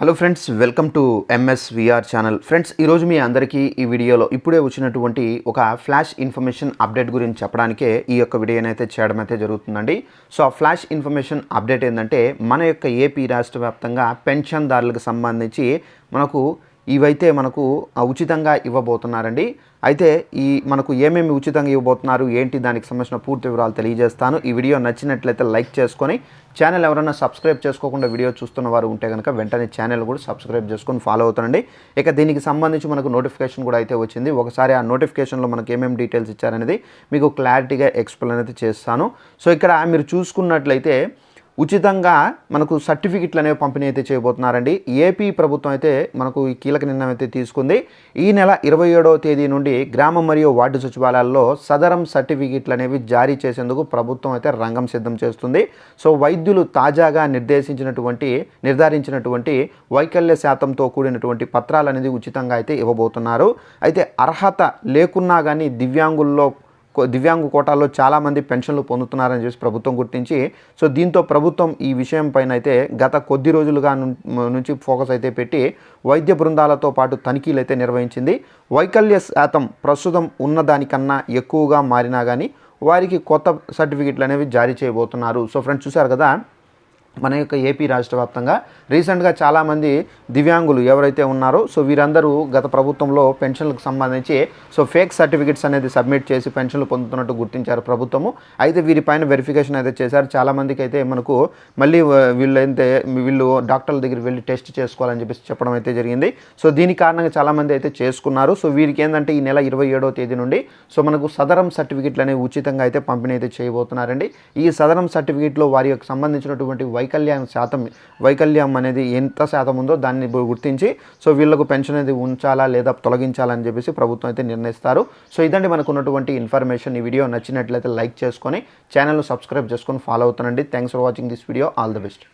Hello friends, welcome to ఎంఎస్విఆర్ channel. Friends, ఈరోజు మీ అందరికీ ఈ వీడియోలో ఇప్పుడే వచ్చినటువంటి ఒక ఫ్లాష్ ఇన్ఫర్మేషన్ అప్డేట్ గురించి చెప్పడానికే ఈ యొక్క వీడియోని అయితే చేయడం అయితే జరుగుతుందండి. సో ఆ ఫ్లాష్ ఇన్ఫర్మేషన్ అప్డేట్ ఏంటంటే, మన యొక్క ఏపీ రాష్ట్ర వ్యాప్తంగా పెన్షన్దారులకు సంబంధించి ఇవైతే మనకు ఉచితంగా ఇవ్వబోతున్నారండి. అయితే మనకు ఏమేమి ఉచితంగా ఇవ్వబోతున్నారు, ఏంటి, దానికి సంబంధించిన పూర్తి వివరాలు తెలియజేస్తాను. ఈ వీడియో నచ్చినట్లయితే లైక్ చేసుకొని, ఛానల్ ఎవరైనా సబ్స్క్రైబ్ చేసుకోకుండా వీడియో చూస్తున్న వారు ఉంటే కనుక వెంటనే ఛానల్ కూడా సబ్స్క్రైబ్ చేసుకొని ఫాలో అవుతానండి. ఇక దీనికి సంబంధించి మనకు నోటిఫికేషన్ కూడా అయితే వచ్చింది. ఒకసారి ఆ నోటిఫికేషన్లో మనకు ఏమేమి డీటెయిల్స్ ఇచ్చారనేది మీకు క్లారిటీగా ఎక్స్ప్లెయిన్ అయితే చేస్తాను. సో ఇక్కడ మీరు చూసుకున్నట్లయితే ఉచితంగా మనకు సర్టిఫికెట్లు అనేవి పంపిణీ అయితే చేయబోతున్నారండి. ఏపీ ప్రభుత్వం అయితే మనకు ఈ కీలక నిర్ణయం అయితే తీసుకుంది. ఈ నెల 27వ తేదీ నుండి గ్రామ మరియు వార్డు సచివాలయాల్లో సదరం సర్టిఫికెట్లు అనేవి జారీ చేసేందుకు ప్రభుత్వం అయితే రంగం సిద్ధం చేస్తుంది. సో వైద్యులు తాజాగా నిర్ధారించినటువంటి వైకల్య శాతంతో కూడినటువంటి పత్రాలు అనేది ఉచితంగా అయితే ఇవ్వబోతున్నారు. అయితే అర్హత లేకున్నా కానీ దివ్యాంగు కోటాల్లో చాలామంది పెన్షన్లు పొందుతున్నారని చెప్పి ప్రభుత్వం గుర్తించి, సో దీంతో ప్రభుత్వం ఈ విషయం పైన అయితే గత కొద్ది రోజులుగా నుంచి ఫోకస్ అయితే పెట్టి వైద్య బృందాలతో పాటు తనిఖీలు అయితే నిర్వహించింది. వైకల్య శాతం ప్రస్తుతం ఉన్నదానికన్నా ఎక్కువగా మారినా కానీ వారికి కొత్త సర్టిఫికెట్లు అనేవి జారీ చేయబోతున్నారు. సో ఫ్రెండ్స్, చూశారు కదా, మన యొక్క ఏపీ రాష్ట్ర వ్యాప్తంగా రీసెంట్గా చాలామంది దివ్యాంగులు ఎవరైతే ఉన్నారో సో వీరందరూ గత ప్రభుత్వంలో పెన్షన్లకు సంబంధించి ఫేక్ సర్టిఫికెట్స్ అనేది సబ్మిట్ చేసి పెన్షన్లు పొందుతున్నట్టు గుర్తించారు ప్రభుత్వము. అయితే వీరిపైన వెరిఫికేషన్ అయితే చేశారు. చాలామందికి అయితే మనకు మళ్ళీ వీళ్ళు డాక్టర్ల దగ్గరికి వెళ్ళి టెస్ట్ చేసుకోవాలని చెప్పడం అయితే జరిగింది. సో దీని కారణంగా చాలామంది అయితే చేసుకున్నారు. సో వీరికి ఏంటంటే ఈ నెల 27వ తేదీ నుండి మనకు సదరం సర్టిఫికెట్లు అనేవి ఉచితంగా అయితే పంపిణీ అయితే చేయబోతున్నారండి. ఈ సదరం సర్టిఫికెట్లో వారి యొక్క సంబంధించినటువంటి వైకల్యం అనేది ఎంత శాతం ఉందో దాన్ని గుర్తించి సో వీళ్ళకు పెన్షన్ అనేది ఉంచాలా లేదా తొలగించాలని చెప్పేసి ప్రభుత్వం అయితే నిర్ణయిస్తారు. సో ఇదండి మనకు ఉన్నటువంటి ఇన్ఫర్మేషన్. ఈ వీడియో నచ్చినట్లయితే లైక్ చేసుకొని ఛానల్ను సబ్స్క్రైబ్ చేసుకొని ఫాలో అవుతానండి. Thanks for watching this video. All the best.